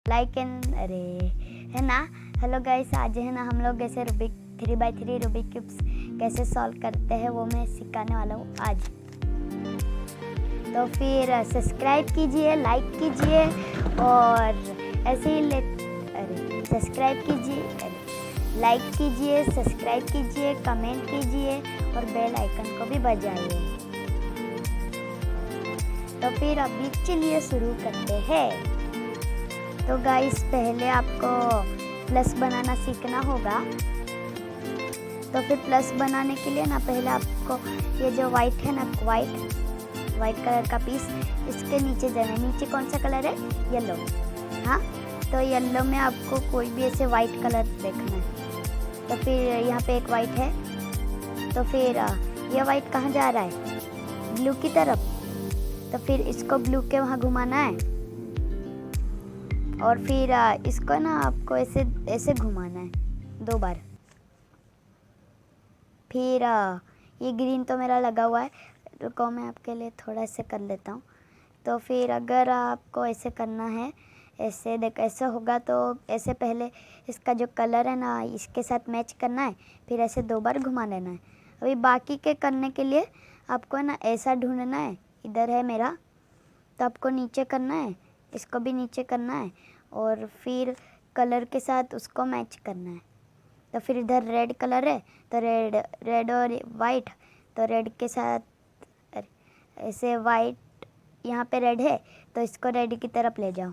Like and अरे है ना। हेलो गाइस, आज है ना हम लोग ऐसे रूबिक 3x3 रूबिक क्यूब्स कैसे सॉल्व करते हैं वो मैं सिखाने वाला हूँ आज। तो फिर सब्सक्राइब कीजिए, लाइक कीजिए और ऐसे ही सब्सक्राइब कीजिए, लाइक कीजिए, सब्सक्राइब कीजिए, कमेंट कीजिए और बेल आइकन को भी बजाइए। तो फिर अभी चलिए शुरू करते हैं। तो गाइस, पहले आपको प्लस बनाना सीखना होगा। तो फिर प्लस बनाने के लिए ना पहले आपको ये जो वाइट है ना, वाइट कलर का पीस, इसके नीचे जाना है। नीचे कौन सा कलर है? येलो। हाँ, तो येलो में आपको कोई भी ऐसे वाइट कलर देखना है। तो फिर यहाँ पे एक वाइट है, तो फिर ये वाइट कहाँ जा रहा है? ब्लू की तरफ। तो फिर इसको ब्लू के वहाँ घुमाना है और फिर इसको ना आपको ऐसे ऐसे घुमाना है 2 बार। फिर ये ग्रीन तो मेरा लगा हुआ है, रुको मैं आपके लिए थोड़ा ऐसे कर लेता हूँ। तो फिर अगर आपको ऐसे करना है, ऐसे देखो ऐसे होगा तो ऐसे पहले इसका जो कलर है ना इसके साथ मैच करना है, फिर ऐसे 2 बार घुमा लेना है। अभी बाकी के करने के लिए आपको ना ऐसा ढूंढना है, इधर है मेरा, तो आपको नीचे करना है, इसको भी नीचे करना है और फिर कलर के साथ उसको मैच करना है। तो फिर इधर रेड कलर है तो रेड और वाइट, तो रेड के साथ ऐसे वाइट, यहाँ पे रेड है तो इसको रेड की तरफ ले जाओ।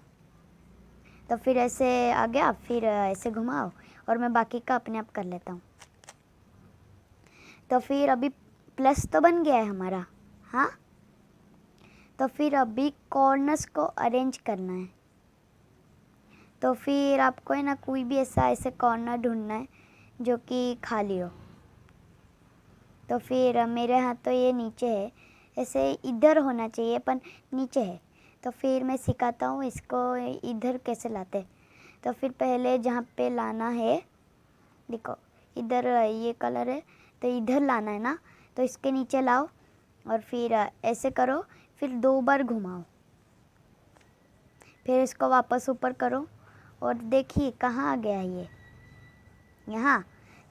तो फिर ऐसे आ गया, फिर ऐसे घुमाओ और मैं बाकी का अपने आप कर लेता हूँ। तो फिर अभी प्लस तो बन गया है हमारा। हाँ, तो फिर अभी कॉर्नर्स को अरेंज करना है। तो फिर आपको है ना कोई भी ऐसे कॉर्नर ढूंढना है जो कि खाली हो। तो फिर मेरे यहाँ तो ये नीचे है, ऐसे इधर होना चाहिए पर नीचे है। तो फिर मैं सिखाता हूँ इसको इधर कैसे लाते। तो फिर पहले जहाँ पे लाना है, देखो इधर ये कलर है तो इधर लाना है ना, तो इसके नीचे लाओ और फिर ऐसे करो, फिर 2 बार घुमाओ, फिर इसको वापस ऊपर करो और देखिए कहाँ आ गया ये, यहाँ।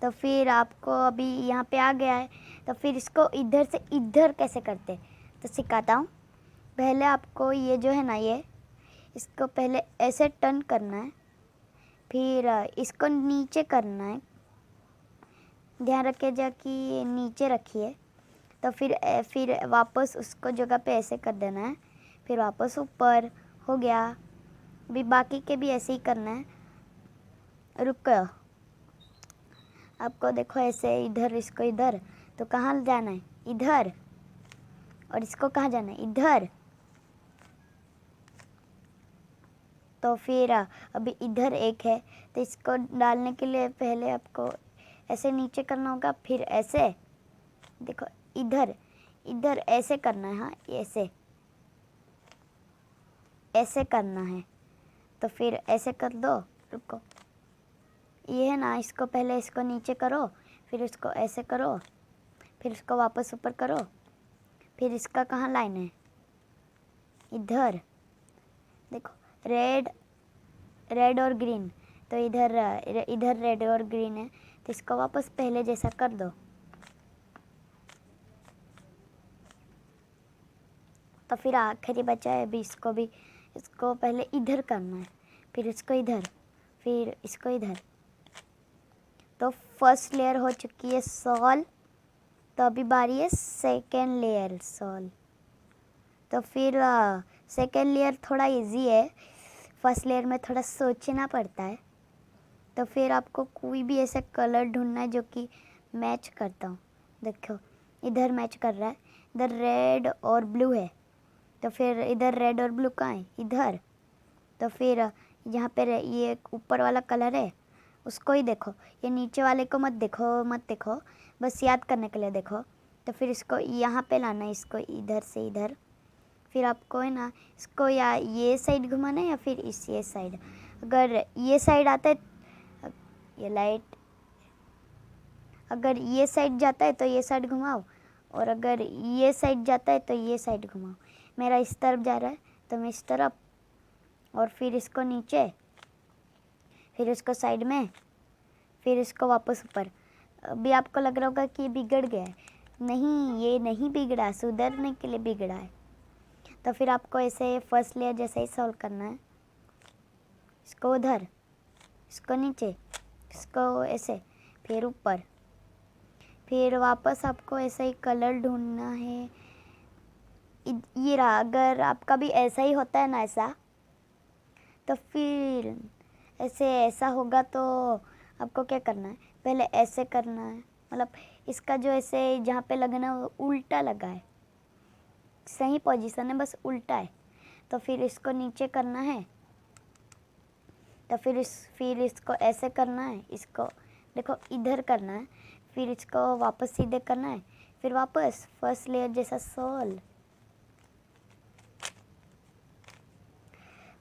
तो फिर आपको अभी यहाँ पे आ गया है। तो फिर इसको इधर से इधर कैसे करते तो सिखाता हूँ। पहले आपको ये जो है ना, ये इसको पहले ऐसे टर्न करना है, फिर इसको नीचे करना है, ध्यान रखिए कि नीचे रखिए। तो फिर वापस उसको जगह पे ऐसे कर देना है, फिर वापस ऊपर हो गया। अभी बाकी के भी ऐसे ही करना है। रुको, आपको देखो ऐसे इधर, इसको इधर, तो कहाँ जाना है? इधर। और इसको कहाँ जाना है? इधर। तो फिर अभी इधर एक है, तो इसको डालने के लिए पहले आपको ऐसे नीचे करना होगा, फिर ऐसे देखो इधर इधर ऐसे करना है। हाँ, ऐसे करना है। तो फिर ऐसे कर दो। रुको, ये है ना, इसको पहले इसको नीचे करो, फिर इसको ऐसे करो, फिर इसको वापस ऊपर करो, फिर इसका कहाँ लाइन है? इधर। देखो रेड और ग्रीन, तो इधर रेड और ग्रीन है, तो इसको वापस पहले जैसा कर दो। तो फिर आखिरी बचा है अभी, इसको पहले इधर करना है, फिर इसको इधर, फिर इसको इधर। तो फर्स्ट लेयर हो चुकी है सॉल्व। तो अभी बारी है सेकेंड लेयर सॉल्व। तो फिर सेकेंड लेयर थोड़ा इजी है, फर्स्ट लेयर में थोड़ा सोचना पड़ता है। तो फिर आपको कोई भी ऐसा कलर ढूंढना है जो कि मैच करता हूँ। देखो इधर मैच कर रहा है, इधर रेड और ब्लू है, तो फिर इधर रेड और ब्लू कहाँ है? इधर। तो फिर यहाँ पे ये ऊपर वाला कलर है उसको ही देखो, ये नीचे वाले को मत देखो, बस याद करने के लिए देखो। तो फिर इसको यहाँ पे लाना है, इसको इधर से इधर। फिर आपको है ना इसको या ये साइड घुमाना है या फिर ये साइड। अगर ये साइड आता है, ये लाइट, अगर ये साइड जाता है तो ये साइड घुमाओ, और अगर ये साइड जाता है तो ये साइड घुमाओ। मेरा इस तरफ जा रहा है तो मैं इस तरफ, और फिर इसको नीचे फिर इसको साइड में, फिर इसको वापस ऊपर। अभी आपको लग रहा होगा कि ये बिगड़ गया है, नहीं ये नहीं बिगड़ा, सुधरने के लिए बिगड़ा है। तो फिर आपको ऐसे फर्स्ट लेयर जैसे ही सॉल्व करना है, इसको उधर, इसको नीचे, इसको ऐसे, फिर ऊपर, फिर वापस आपको ऐसा ही कलर ढूंढना है। ये रहा। अगर आपका भी ऐसा ही होता है ना ऐसा, तो फिर ऐसा होगा तो आपको क्या करना है, पहले ऐसे करना है, मतलब इसका जो ऐसे जहाँ पे लगना है वो उल्टा लगा है, सही पोजीशन है बस उल्टा है। तो फिर इसको नीचे करना है, तो फिर इसको ऐसे करना है, इसको देखो इधर करना है, फिर इसको वापस सीधे करना है, फिर वापस फर्स्ट लेयर जैसा सॉल्व।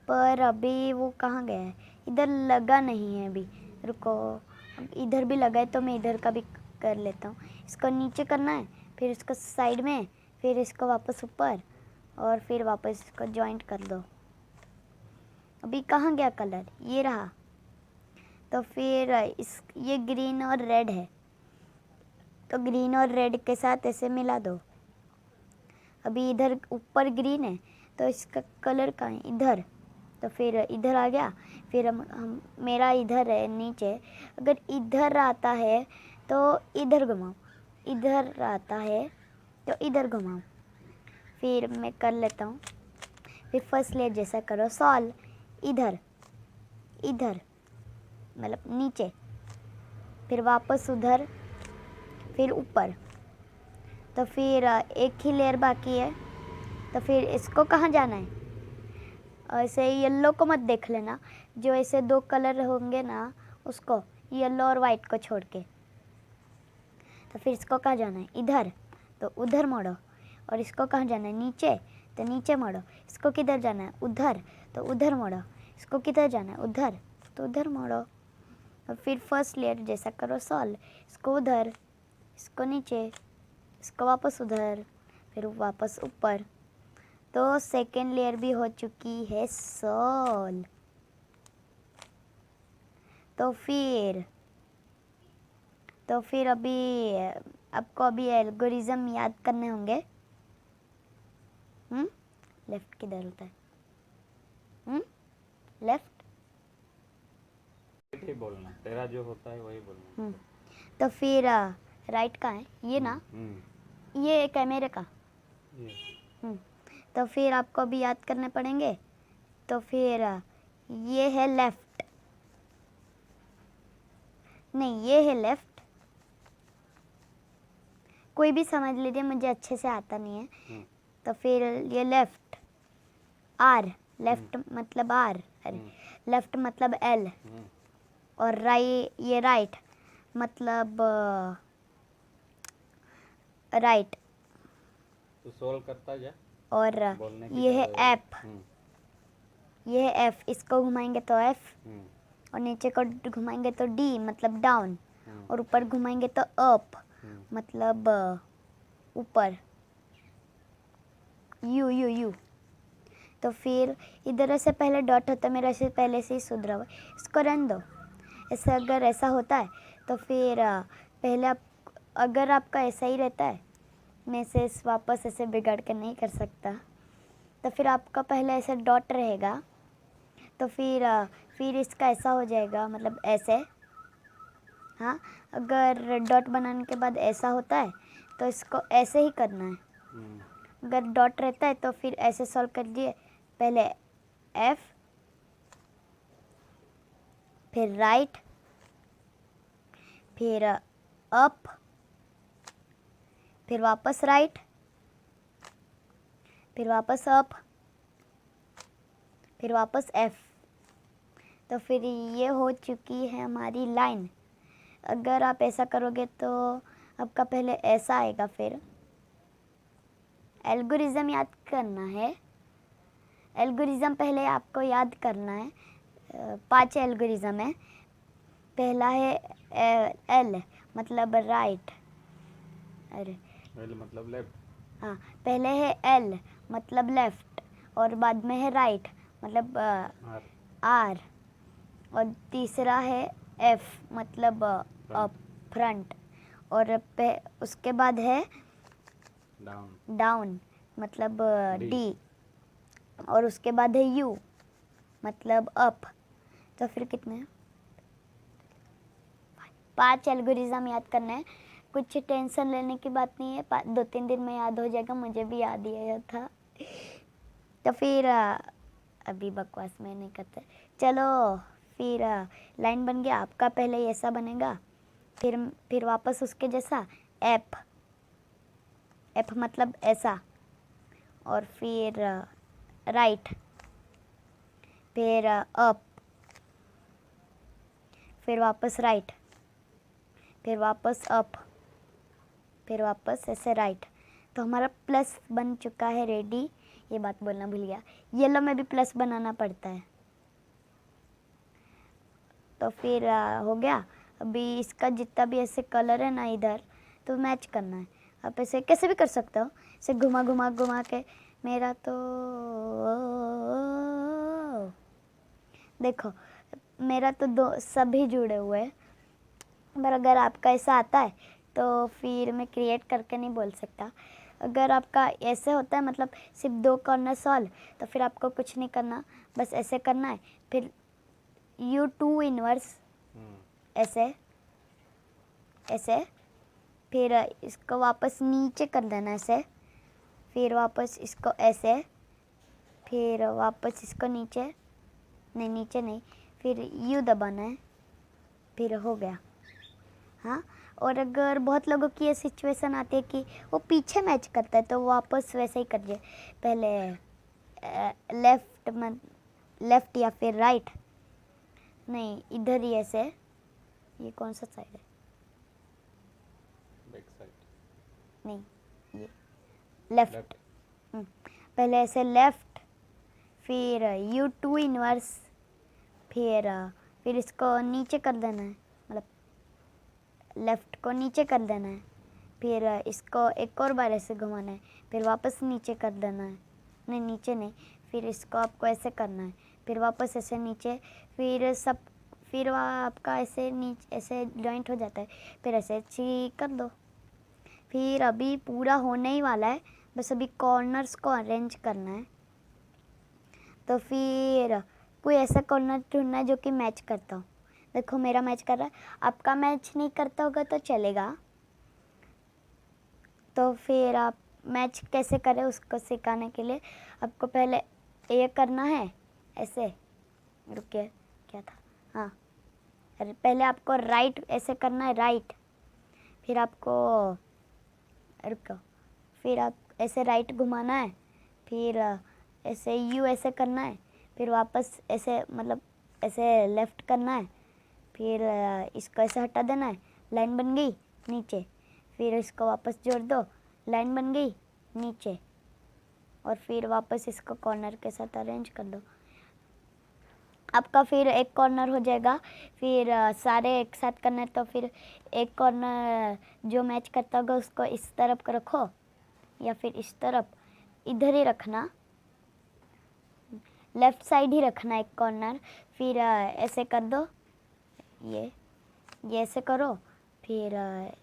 पर अभी वो कहाँ गया है, इधर लगा नहीं है अभी, रुको। अब इधर भी लगा है तो मैं इधर का भी कर लेता हूँ। इसको नीचे करना है, फिर इसको साइड में, फिर इसको वापस ऊपर, और फिर वापस इसको जॉइंट कर दो। अभी कहाँ गया कलर, ये रहा। तो फिर ये ग्रीन और रेड है, तो ग्रीन और रेड के साथ ऐसे मिला दो। अभी इधर ऊपर ग्रीन है तो इसका कलर कहाँ है, इधर। तो फिर इधर आ गया, फिर हम मेरा इधर है नीचे। अगर इधर आता है तो इधर घुमाओ, इधर आता है तो इधर घुमाओ। फिर मैं कर लेता हूँ। फिर फर्स्ट लेयर जैसा करो, सॉल्व, इधर इधर मतलब नीचे, फिर वापस उधर, फिर ऊपर। तो फिर एक ही लेयर बाकी है, तो फिर इसको कहाँ जाना है, ऐसे येलो को मत देख लेना, जो ऐसे दो कलर होंगे ना उसको, येलो और वाइट को छोड़ के। तो फिर इसको कहाँ जाना है, इधर, तो उधर मोड़ो। और इसको कहाँ जाना है, नीचे, तो नीचे मोड़ो। इसको किधर जाना है, उधर, तो उधर मोड़ो। इसको किधर जाना है, उधर, तो उधर मोड़ो। और फिर फर्स्ट लेयर जैसा करो, सॉल्व, इसको उधर, इसको नीचे, इसको वापस उधर, फिर वापस ऊपर। तो सेकेंड लेयर भी हो चुकी है सॉल्व। तो फिर अभी आपको अभी एल्गोरिज्म याद करने होंगे। लेफ्ट किधर होता है, लेफ्ट, ही बोलना, तेरा जो होता है वही बोलना। तो फिर राइट का है ये ना, ये कैमरे का। ये तो फिर आपको अभी याद करने पड़ेंगे। तो फिर ये है लेफ्ट, नहीं ये है लेफ्ट, कोई भी समझ लीजिए, मुझे अच्छे से आता नहीं है। तो फिर ये लेफ्ट, आर, लेफ्ट मतलब आर, अरे लेफ्ट मतलब एल, और ये राइट मतलब राइट। तो सोल्व करता जा, और बोलने की ये है जगह एफ, ये है एफ, इसको घुमाएंगे तो एफ, और नीचे को घुमाएंगे तो डी मतलब डाउन, और ऊपर घुमाएंगे तो अप मतलब ऊपर, यू यू यू। तो फिर इधर से पहले डॉट होता है, मेरा ऐसे पहले से ही सुधरा हुआ, इसको रहने दो। ऐसे अगर ऐसा होता है तो फिर पहले आप, अगर आपका ऐसा ही रहता है, मैं इसे वापस ऐसे बिगाड़ के नहीं कर सकता, तो फिर आपका पहले ऐसे डॉट रहेगा, तो फिर इसका ऐसा हो जाएगा, मतलब ऐसे। हाँ, अगर डॉट बनाने के बाद ऐसा होता है तो इसको ऐसे ही करना है। अगर डॉट रहता है तो फिर ऐसे सॉल्व कर दिए, पहले एफ, फिर राइट, फिर अप, फिर वापस राइट, फिर वापस अप, फिर वापस एफ। तो फिर ये हो चुकी है हमारी लाइन। अगर आप ऐसा करोगे तो आपका पहले ऐसा आएगा, फिर एल्गोरिज्म याद करना है। एल्गोरिज्म पहले आपको याद करना है, 5 एल्गोरिज्म है। पहला है एल मतलब राइट, अरे एल मतलब लेफ्ट, हाँ, पहले है एल मतलब लेफ्ट, और बाद में है राइट मतलब आर, और तीसरा है एफ मतलब फ्रंट, और उसके बाद है डाउन, डाउन मतलब D, डी, और उसके बाद है यू मतलब अप। तो फिर कितने हैं? 5 एल्गोरिज्म याद करना है, कुछ टेंशन लेने की बात नहीं है, 2-3 दिन में याद हो जाएगा, मुझे भी याद ही आया था। तो फिर अभी बकवास में नहीं करते, चलो फिर लाइन बन गया आपका, पहले ऐसा बनेगा, फिर वापस उसके जैसा एफ, एफ मतलब ऐसा, और फिर राइट, फिर अप, फिर वापस राइट, फिर वापस अप, फिर वापस ऐसे राइट। तो हमारा प्लस बन चुका है रेडी। ये बात बोलना भूल गया, येलो में भी प्लस बनाना पड़ता है। तो फिर हो गया। अभी इसका जितना भी ऐसे कलर है ना इधर, तो मैच करना है। आप ऐसे कैसे भी कर सकते हो, ऐसे घुमा घुमा घुमा के। मेरा तो देखो, मेरा तो दो सभी जुड़े हुए हैं, पर अगर आपका ऐसा आता है तो फिर मैं क्रिएट करके नहीं बोल सकता। अगर आपका ऐसे होता है मतलब सिर्फ 2 कॉर्नर सॉल्व, तो फिर आपको कुछ नहीं करना, बस ऐसे करना है। फिर U2 इनवर्स ऐसे ऐसे, फिर इसको वापस नीचे कर देना ऐसे, फिर वापस इसको ऐसे, फिर वापस इसको नीचे, नहीं नीचे नहीं, फिर U दबाना है, फिर हो गया। हाँ, और अगर बहुत लोगों की ये सिचुएशन आती है कि वो पीछे मैच करता है, तो वापस वैसे ही करिए, पहले लेफ्ट या फिर राइट, नहीं इधर ही ऐसे। ये कौन सा साइड है? बैक साइड, नहीं, ये लेफ्ट। पहले ऐसे लेफ्ट, फिर U2 इनवर्स, फिर इसको नीचे कर देना है, मतलब लेफ्ट को नीचे कर देना है, फिर इसको एक और बार ऐसे घुमाना है, फिर वापस नीचे कर देना है, नहीं नीचे नहीं, फिर इसको आपको ऐसे करना है, फिर वापस ऐसे नीचे, फिर वहाँ आपका ऐसे नीचे ऐसे जॉइंट हो जाता है, फिर ऐसे कर दो। फिर अभी पूरा होने ही वाला है, बस अभी कॉर्नर्स को अरेंज करना है। तो फिर कोई ऐसा कॉर्नर ढूंढना है जो कि मैच करता हो। देखो मेरा मैच कर रहा है, आपका मैच नहीं करता होगा तो चलेगा। तो फिर आप मैच कैसे करें उसको सिखाने के लिए आपको पहले ये करना है ऐसे, रुकिए क्या था, हाँ, पहले आपको राइट ऐसे करना है, राइट, फिर आपको रुको, फिर आप ऐसे राइट घुमाना है, फिर ऐसे यू ऐसे करना है, फिर वापस ऐसे मतलब ऐसे लेफ्ट करना है, फिर इसको ऐसे हटा देना है, लाइन बन गई नीचे, फिर इसको वापस जोड़ दो, लाइन बन गई नीचे, और फिर वापस इसको कॉर्नर के साथ अरेंज कर दो। आपका फिर एक कॉर्नर हो जाएगा। फिर सारे एक साथ करना है, तो फिर एक कॉर्नर जो मैच करता होगा उसको इस तरफ रखो या फिर इस तरफ, इधर ही रखना, लेफ्ट साइड ही रखना एक कॉर्नर। फिर ऐसे कर दो, ये ऐसे करो, फिर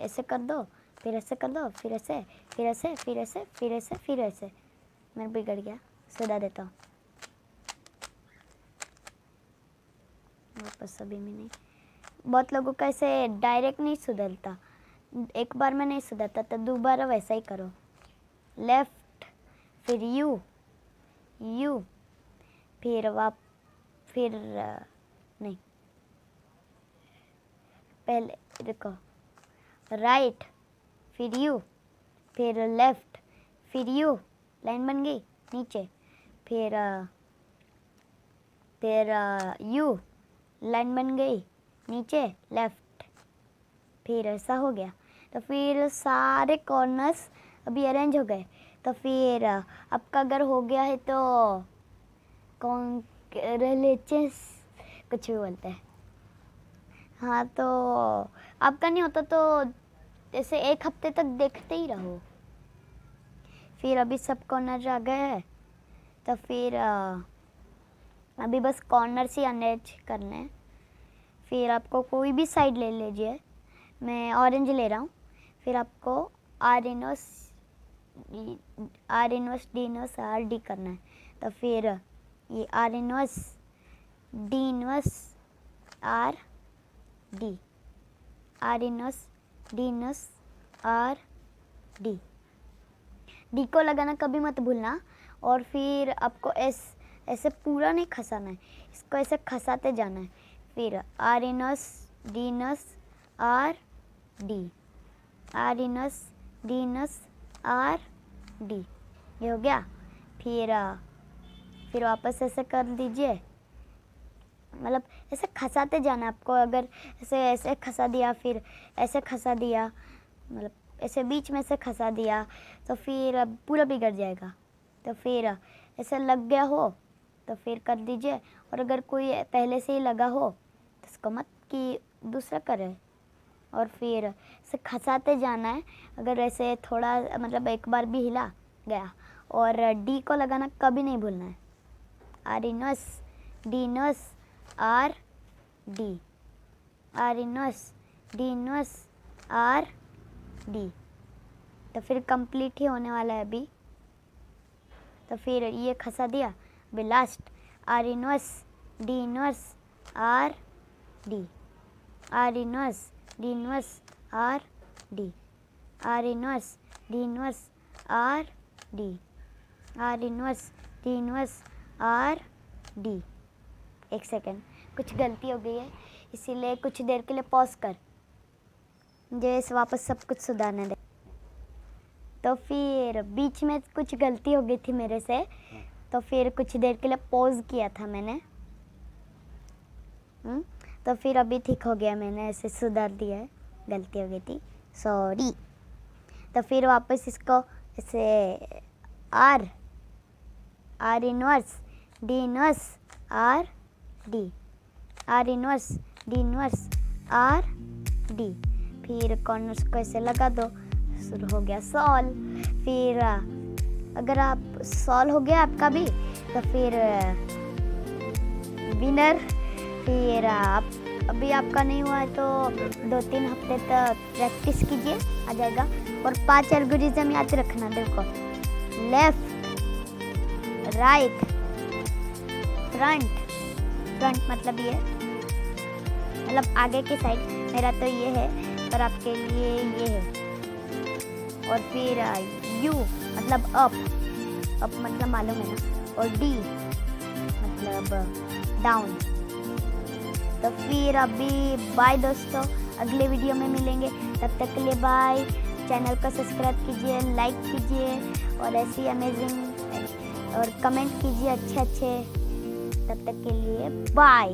ऐसे कर दो, फिर ऐसे कर दो, फिर ऐसे, फिर ऐसे, फिर ऐसे, फिर ऐसे, फिर ऐसे। मैं बिगड़ गया, सुधा देता हूँ वापस। अभी में नहीं, बहुत लोगों का ऐसे डायरेक्ट नहीं सुधरता, एक बार में नहीं सुधरता, तो दोबारा वैसा ही करो, लेफ्ट, फिर यू, फिर फिर नहीं, पहले देखो, राइट, फिर यू, फिर लेफ्ट, फिर यू, लाइन बन गई नीचे, फिर यू, लाइन बन गई नीचे, लेफ्ट, फिर ऐसा हो गया। तो फिर सारे कॉर्नर्स अभी अरेंज हो गए। तो फिर आपका अगर हो गया है तो कौन रिलेचेस कुछ भी बोलते हैं, हाँ, तो आपका नहीं होता तो जैसे 1 हफ्ते तक देखते ही रहो। फिर अभी सब कॉर्नर आ गए हैं, तो फिर अभी बस कॉर्नर से अरेंज करने हैं। फिर आपको कोई भी साइड ले लीजिए, मैं ऑरेंज ले रहा हूँ। फिर आपको are inverse D inverse R D करना है। तो फिर ये are inverse D inverse R D, are inverse D inverse R D. D को लगाना कभी मत भूलना। और फिर आपको ऐसे पूरा नहीं खसाना है, इसको ऐसे खसाते जाना है। फिर are inverse D inverse R D, are inverse D inverse R D, ये हो गया। फिर वापस ऐसे कर दीजिए, मतलब ऐसे खसाते जाना आपको। अगर ऐसे खसा दिया, फिर ऐसे खसा दिया, मतलब ऐसे बीच में से खसा दिया, तो फिर पूरा बिगड़ जाएगा। तो फिर ऐसे लग गया हो तो फिर कर दीजिए। और अगर कोई पहले से ही लगा हो तो इसको मत कि दूसरा करे। और फिर ऐसे खसाते जाना है। अगर ऐसे थोड़ा मतलब एक बार भी हिला गया। और डी को लगाना कभी नहीं भूलना है। Are inverse D inverse R D, are inverse D inverse R D. तो फिर कंप्लीट ही होने वाला है अभी। तो फिर ये खसा दिया। अभी last are inverse D inverse R D, are inverse D inverse R D, are inverse D inverse R D, are inverse D inverse R D. एक सेकेंड, कुछ गलती हो गई है, इसीलिए कुछ देर के लिए पॉज कर, मुझे वापस सब कुछ सुधारने दे। तो फिर बीच में कुछ गलती हो गई थी मेरे से, तो फिर कुछ देर के लिए पॉज किया था मैंने। तो फिर अभी ठीक हो गया, मैंने ऐसे सुधार दिया है, गलती हो गई थी, सॉरी। तो फिर वापस इसको ऐसे are inverse D inverse R D, are inverse D inverse R D. फिर कॉर्नर्स को ऐसे लगा दो, शुरू हो गया सॉल्व। फिर अगर आप सॉल्व हो गया आपका भी तो फिर विनर। फिर आप अभी आपका नहीं हुआ है तो 2-3 हफ्ते तक प्रैक्टिस कीजिए, आ जाएगा। और 5 एल्गोरिज्म याद रखना, देखो लेफ्ट राइट फ्रंट, फ्रंट मतलब ये मतलब आगे की साइड, मेरा तो ये है पर आपके लिए ये है। और फिर यू मतलब अप, अप मतलब मालूम है ना, और डी मतलब डाउन। तो फिर अभी बाय दोस्तों, अगले वीडियो में मिलेंगे, तब तक के लिए बाय। चैनल को सब्सक्राइब कीजिए, लाइक कीजिए और ऐसी अमेजिंग और कमेंट कीजिए अच्छे। तब तक के लिए बाय।